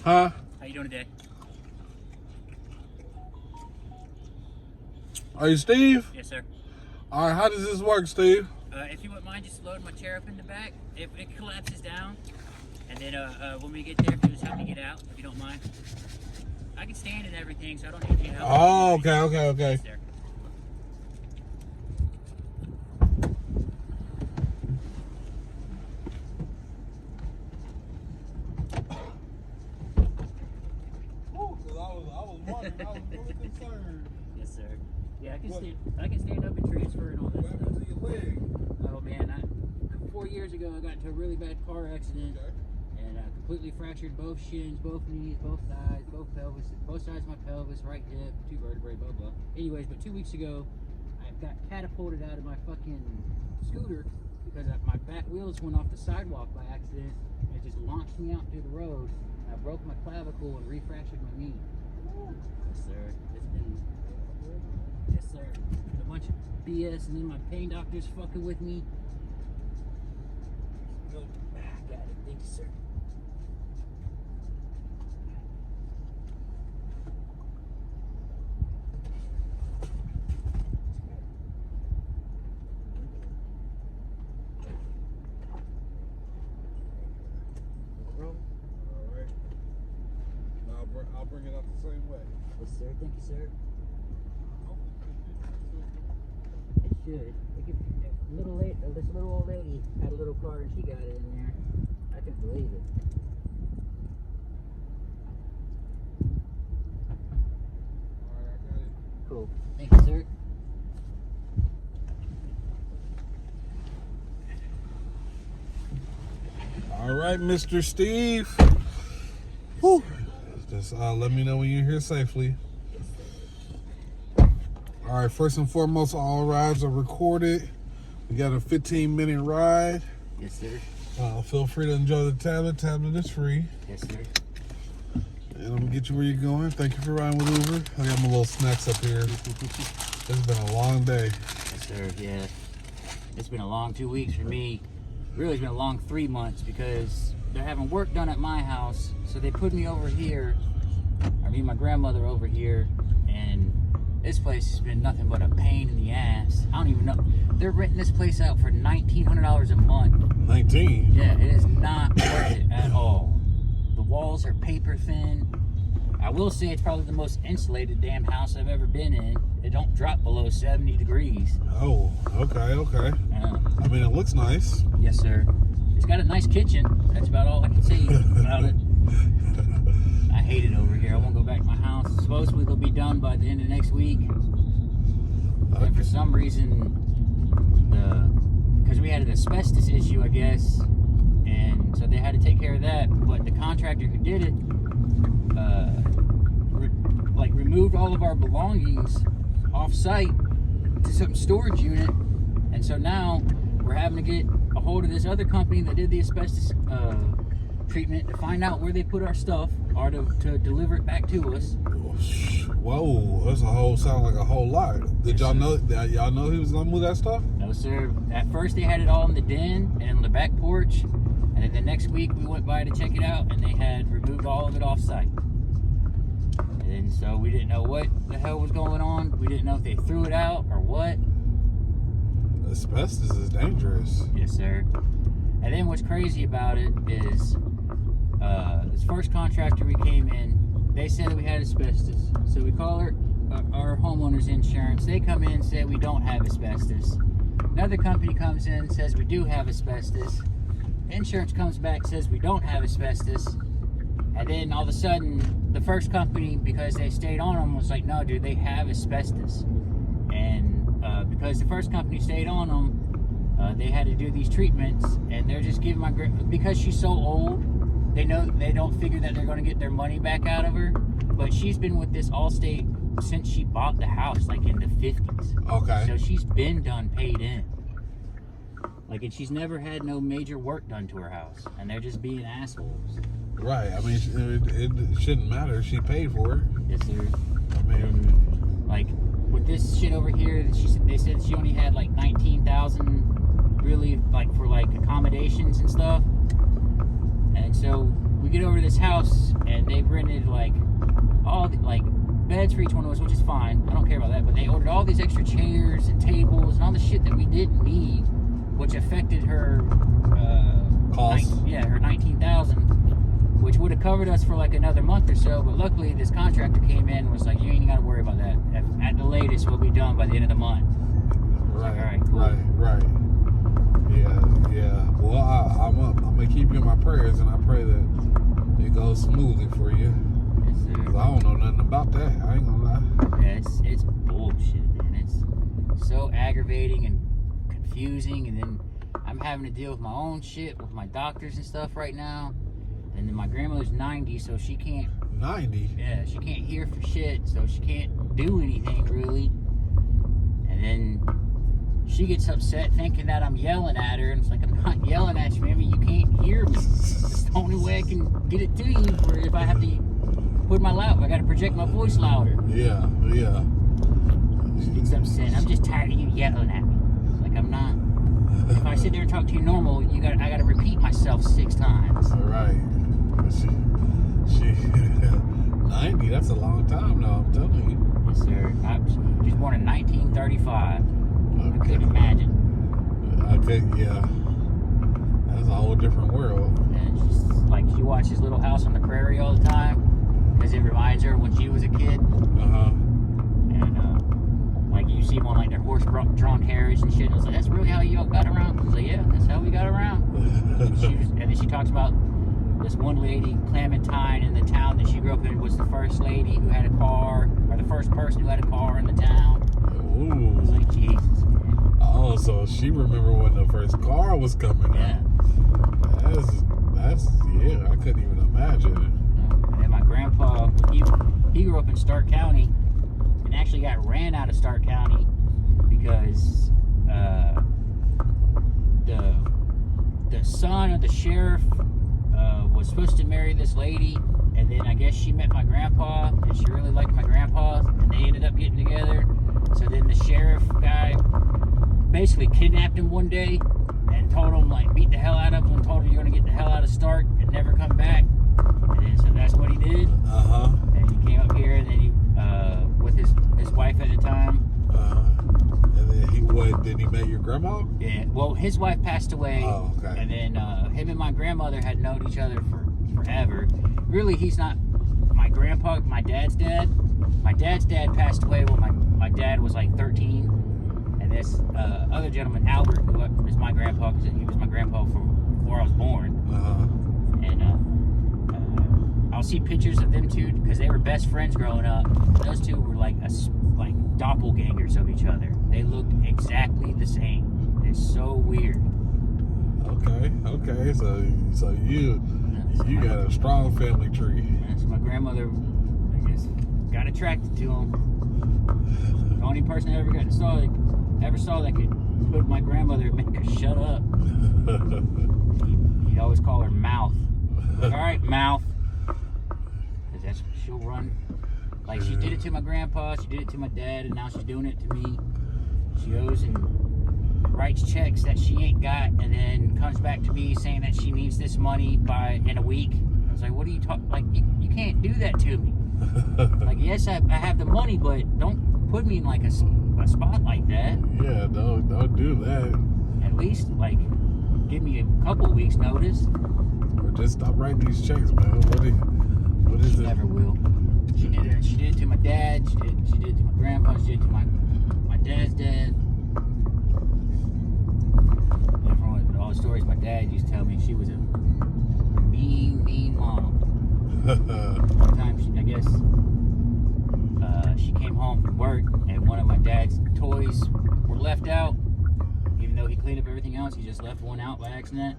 Huh? How you doing today? Are you Steve? Yes, sir. All right, how does this work, Steve? If you wouldn't mind just loading my chair up in the back, it collapses down. And then when we get there, if you just help me get out, if you don't mind. I can stand and everything, so I don't need any help. Oh, okay. Yes, sir. I was wondering, I was really concerned. Yes, sir. Yeah, I can stand up and transfer and all that What happened stuff. to your leg? Oh man, 4 years ago I got into a really bad car accident. Okay. And I completely fractured both shins, both knees, both thighs, both pelvis, both sides of my pelvis, right hip, 2 vertebrae, blah blah. Anyways, but 2 weeks ago, I got catapulted out of my fucking scooter because my back wheels went off the sidewalk by accident, and it just launched me out to the road. I broke my clavicle and refractured my knee. Yes, sir. It's been, yes, sir. A bunch of BS, and then my pain doctor's fucking with me. Got it. Thank you, sir. I'll bring it out the same way. Yes, sir. Thank you, sir. It should. This little old lady had a little car and she got it in there. I couldn't believe it. Alright, I got it. Cool. Thank you, sir. All right, Mr. Steve. Whew. Just let me know when you're here safely. All right, first and foremost, all rides are recorded. We got a 15-minute ride. Yes, sir. Feel free to enjoy the tablet. Tablet is free. Yes, sir. And I'm gonna get you where you're going. Thank you for riding with Uber. I got my little snacks up here. It's been a long day. Yes, sir. Yeah. It's been a long 2 weeks for me. Really, it's been a long 3 months because they're having work done at my house. So they put me over here. I mean, my grandmother over here. And this place has been nothing but a pain in the ass. I don't even know. They're renting this place out for $1,900 a month. 19? Yeah, it is not worth it at all. The walls are paper thin. I will say it's probably the most insulated damn house I've ever been in. It don't drop below 70 degrees. Oh, okay. I mean, it looks nice. Yes, sir. It's got a nice kitchen. That's about all I can say about it. I hate it over here. I won't go back to my house. Supposedly they'll be done by the end of next week. But for some reason, because we had an asbestos issue, I guess, and so they had to take care of that. But the contractor who did it, removed all of our belongings off-site to some storage unit, and so now we're having to get a hold of this other company that did the asbestos treatment to find out where they put our stuff or to deliver it back to us. Whoa, that's sound like a whole lot. Did y'all know he was gonna move that stuff? No, sir. At first they had it all in the den and on the back porch, and then the next week we went by to check it out and they had removed all of it off-site. And so we didn't know what the hell was going on. We didn't know if they threw it out or what. Asbestos is dangerous. Yes, sir. And then what's crazy about it is this first contractor we came in, they said that we had asbestos. So we call our homeowner's insurance. They come in and say we don't have asbestos. Another company comes in and says we do have asbestos. Insurance comes back, says we don't have asbestos. And then all of a sudden, the first company, because they stayed on them, was like, no, dude, they have asbestos. And because the first company stayed on them, they had to do these treatments, and they're just giving because she's so old, they don't figure that they're going to get their money back out of her. But she's been with this Allstate since she bought the house, like in the 50s. Okay. So she's been paid in. And she's never had no major work done to her house, and they're just being assholes. Right. I mean, it shouldn't matter. She paid for it. Yes, sir. I mean, with this shit over here, they said she only had like 19,000 really for accommodations and stuff. And so we get over to this house, and they rented like all the, like beds for each one of us, which is fine. I don't care about that. But they ordered all these extra chairs and tables and all the shit that we didn't need, which affected her cost. Her 19,000, which would have covered us for like another month or so. But luckily, this contractor came in and was like, "You ain't got to worry about that. At the latest, we'll be done by the end of the month." Right. Like, all right, cool. Right. Yeah. Well, I'm gonna keep you in my prayers, and I pray that it goes smoothly for you. Yes, sir. 'Cause I don't know nothing about that. I ain't gonna lie. Yeah, it's bullshit, man. It's so aggravating and confusing, and then I'm having to deal with my own shit with my doctors and stuff right now. And then my grandmother's 90, so she can't. 90. Yeah, she can't hear for shit, so she can't do anything really. And then she gets upset thinking that I'm yelling at her, and it's like, I'm not yelling at you, baby. You can't hear me. It's the only way I can get it to you. For if I have to put my loud, I got to project my voice louder. Yeah. She gets upset. I'm just tired of you yelling at me. Like, I'm not. If I sit there and talk to you normal, I got to repeat myself 6 times. All right. She 90. That's a long time now. I'm telling you. Yes, sir. She was born in 1935. I Okay. couldn't imagine. Okay. Yeah. That's a whole different world. And she's like, she watches Little House on the Prairie all the time because it reminds her when she was a kid. And like you see them on like their horse-drawn carriage and shit. And I was like, that's really how you all got around? I was like, yeah, that's how we got around. And then she talks about this one lady, Clementine, in the town that she grew up in, was the first lady who had a car, or the first person who had a car in the town. Ooh. I was like, Jesus, man. Oh, so she remember when the first car was coming Yeah. out. That's yeah. I couldn't even imagine it. And then my grandpa, he grew up in Stark County, and actually got ran out of Stark County because the son of the sheriff was supposed to marry this lady, and then I guess she met my grandpa, and she really liked my grandpa, and they ended up getting together. So then the sheriff guy basically kidnapped him one day and told him, like, beat the hell out of him and told him, you're gonna get the hell out of Stark and never come back. And then, so that's what he did. And he came up here, and then he with his wife at the time. And then did he met your grandma? Yeah, well, his wife passed away. Oh, okay. And then him and my grandmother had known each other for forever. Really, he's not my grandpa, my dad's dad. My dad's dad passed away when my dad was like 13. And this other gentleman, Albert, who is my grandpa, because he was my grandpa before I was born. And I'll see pictures of them two because they were best friends growing up. Those two were like doppelgangers of each other. They looked exactly the same. It's so weird. Okay. So you got a strong family tree. So my grandmother, I guess, got attracted to him. The only person I ever saw that could put my grandmother and make her shut up. He'd always call her Mouth. Like, all right, Mouth. Because that's what she'll run. Like, she did it to my grandpa, she did it to my dad, and now she's doing it to me. She goes and writes checks that she ain't got, and then comes back to me saying that she needs this money in a week. I was like, what are you talking? Like, you can't do that to me. Like, yes, I have the money, but don't put me in like a spot like that. Yeah, don't do that. At least like give me a couple weeks notice. Or just stop writing these checks, man. What is She it? never will. She did it to my dad. She did it to my grandpa. She did it to my dad's dad. And from all the stories my dad used to tell me, she was a mean mom. One time, I guess, she came home from work and one of my dad's toys were left out. Even though he cleaned up everything else, he just left one out by accident.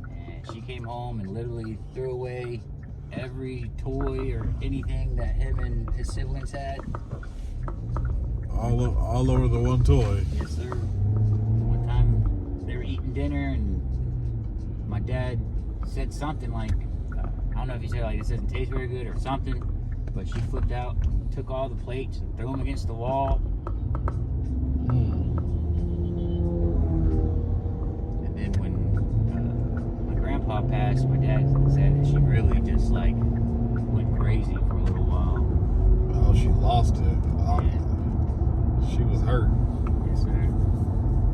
And she came home and literally threw away every toy or anything that him and his siblings had. All over the one toy. Yes, sir. One time they were eating dinner and my dad said something like, I don't know if he said like, this doesn't taste very good or something, but she flipped out and took all the plates and threw them against the wall. And then when my grandpa passed, passed, my dad said that she really just like went crazy for a little while. Oh, she lost it. She was hurt. Yes, sir.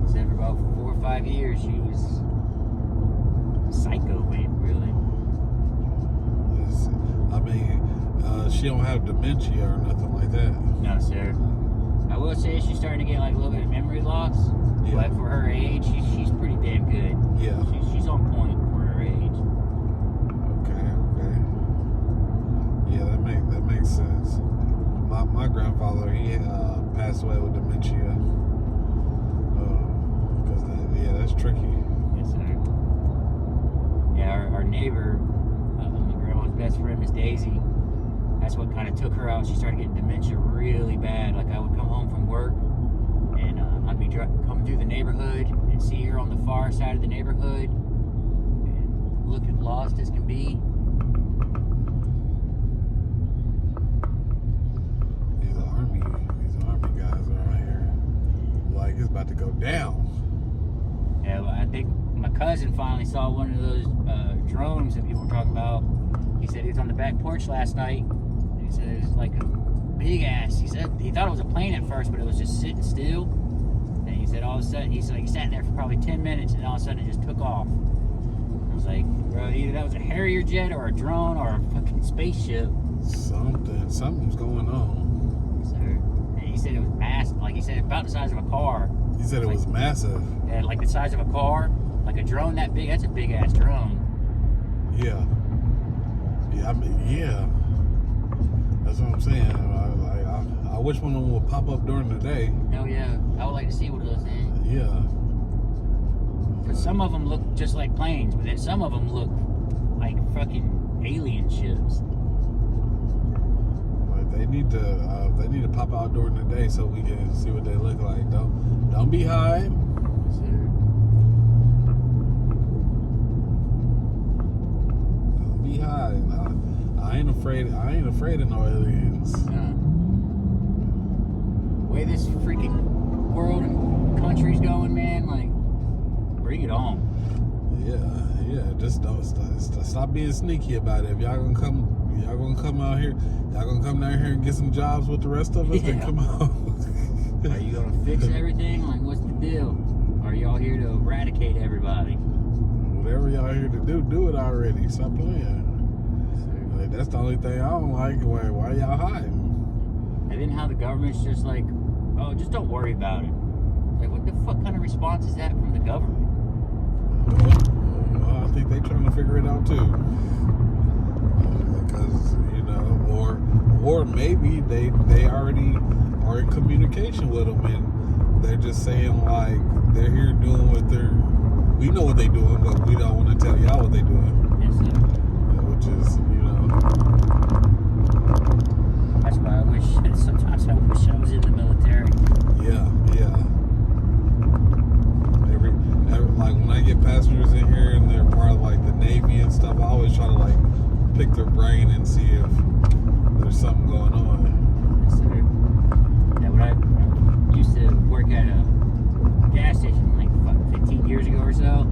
He said for about 4 or 5 years she was psycho, man, really. She don't have dementia or nothing like that. No, sir. I will say she's starting to get like a little bit of memory loss. Yeah. But for her age, she's pretty damn good. Yeah. She's on point for her age. Okay. Yeah, that makes sense. My grandfather, he passed away with dementia. That's tricky. Yes, sir. Yeah, our neighbor, my grandma's best friend, Miss Daisy. That's what kind of took her out. She started getting dementia really bad. Like I would come home from work and I'd be coming through the neighborhood and see her on the far side of the neighborhood and looking lost as can be. These army guys around here, like it's about to go down. Yeah, well, I think my cousin finally saw one of those drones that people were talking about. He said he was on the back porch last night. He said it was like a big ass. He said he thought it was a plane at first, but it was just sitting still. And he said all of a sudden, he sat there for probably 10 minutes, and all of a sudden it just took off. I was like, bro, either that was a Harrier jet or a drone or a fucking spaceship. Something's going on. So, and he said it was massive. Like he said, about the size of a car. He said it was massive. Yeah, like the size of a car, like a drone that big. That's a big ass drone. Yeah. Yeah. That's what I'm saying. I wish one of them would pop up during the day. Oh yeah, I would like to see what those things. Yeah. Because some of them look just like planes, but then some of them look like fucking alien ships. Like they need to pop out during the day so we can see what they look like. Don't be high. Don't be high. I ain't afraid of no aliens. The way this freaking world and country's going, man, like, bring it on. Yeah. Just don't stop being sneaky about it. If y'all gonna come out here, y'all gonna come down here and get some jobs with the rest of us. Then come on. Are you gonna fix everything? Like, what's the deal? Are y'all here to eradicate everybody? Whatever y'all here to do it already. Stop playing. Like, that's the only thing I don't like. Why y'all hiding? And then how the government's just like, oh, just don't worry about it. Like, what the fuck kind of response is that from the government? Well, I think they trying to figure it out too. Because, or maybe they already are in communication with them and they're just saying like they're here doing we know what they're doing, but we don't want to tell y'all what they're doing. Yes, sir. Which is, That's why sometimes I wish I was in the military. Yeah. Every like when I get passengers in here and they're part of like the Navy and stuff, I always try to like pick their brain and see if there's something going on. Yes, sir. Yeah, when I used to work at a gas station like 15 years ago or so,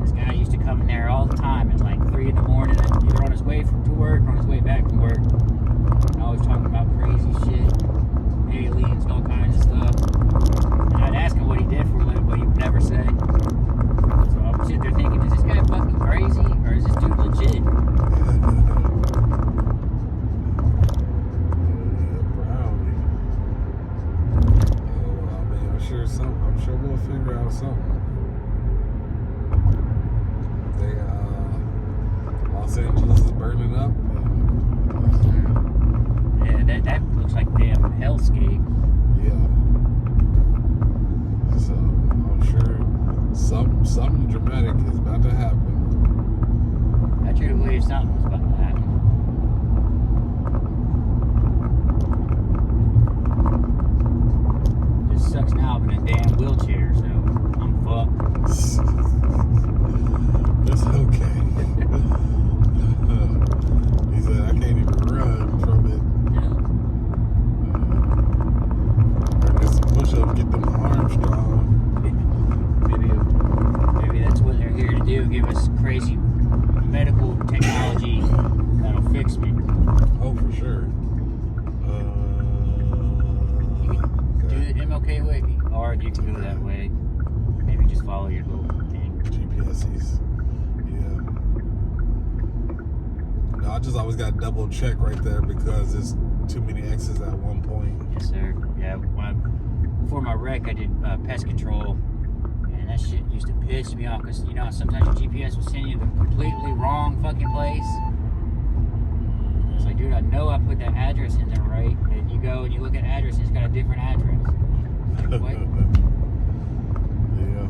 this guy used to come in there all the time at like 3 in the morning, either on his way to work or on his way back from work. And always talking about crazy shit, aliens, all kinds of stuff. And I'd ask him what he did for a living, but he would never say. So I'm sitting there thinking, is this guy fucking crazy or is this dude legit? I'm sure we'll figure out something. Los Angeles is burning up. Yeah, that looks like a damn hellscape. Yeah. So I'm sure something dramatic is about to happen. I truly believe something was about to happen. Just sucks now I'm in a damn wheelchair, so I'm fucked. It's okay. He said I can't even run from it. I get some push-ups, get them arms strong. Maybe that's what they're here to do, give us crazy go that way. Maybe just follow your little thing. GPS's. Yeah. No, I just always got double check right there because there's too many X's at one point. Yes, sir. Yeah. Before my wreck, I did pest control, and that shit used to piss me off because sometimes your GPS will send you to the completely wrong fucking place. It's like, dude, I know I put that address in there right, and you go and you look at address, and it's got a different address. Like, what? Yeah.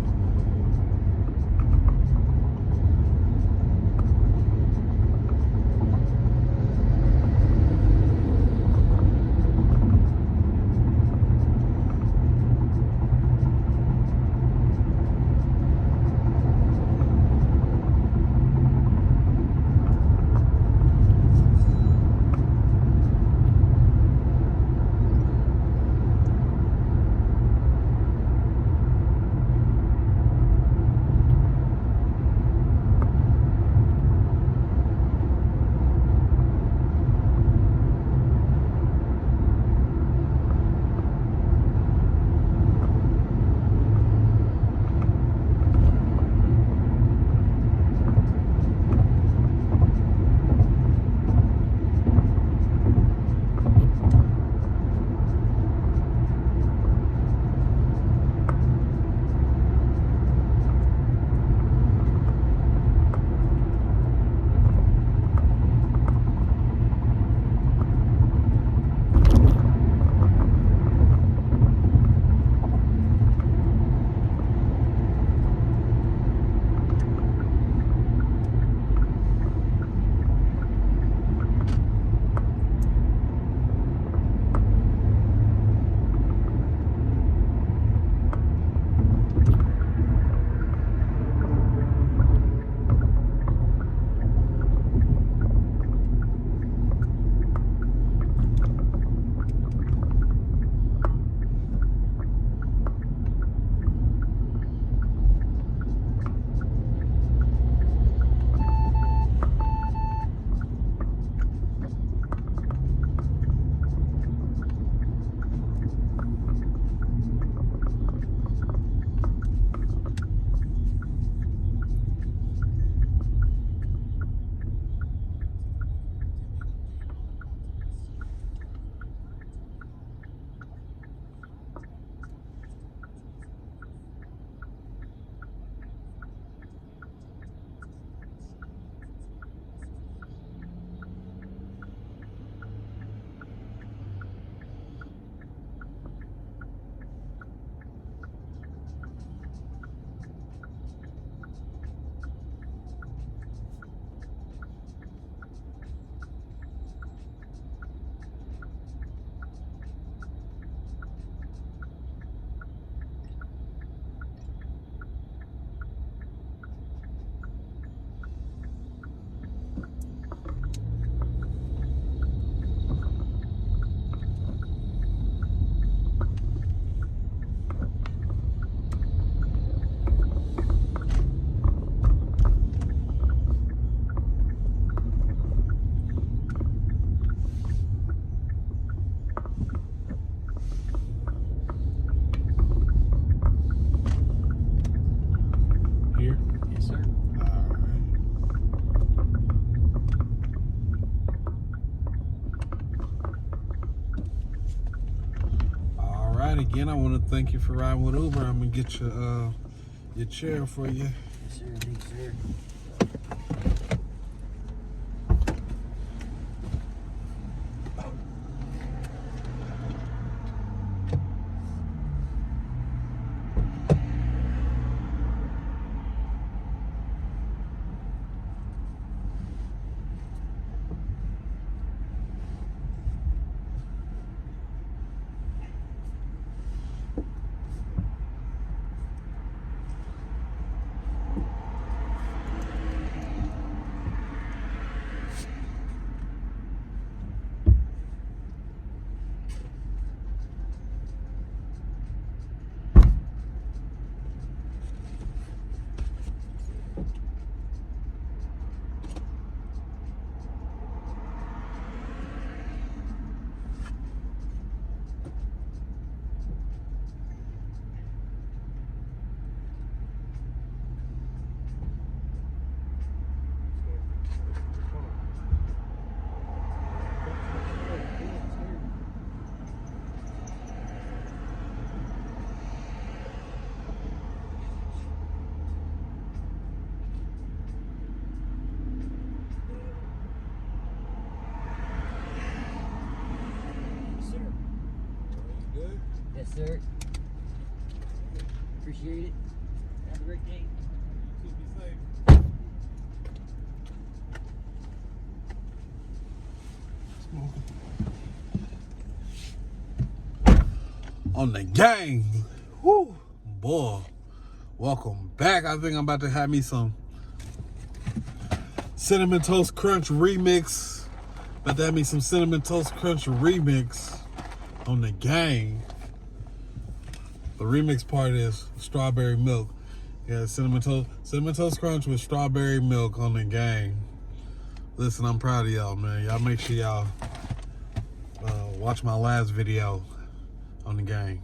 Again, I want to thank you for riding with Uber. I'm gonna get your chair for you. Yes, sir. Thanks, sir. sir. Appreciate it. Have a great day. On the gang. Woo. Boy. Welcome back. I think I'm about to have me some Cinnamon Toast Crunch remix. About to have me some Cinnamon Toast Crunch remix on the gang. The remix part is strawberry milk. Yeah, Cinnamon Toast Crunch with strawberry milk on the gang. Listen, I'm proud of y'all, man. Y'all make sure y'all watch my last video on the gang.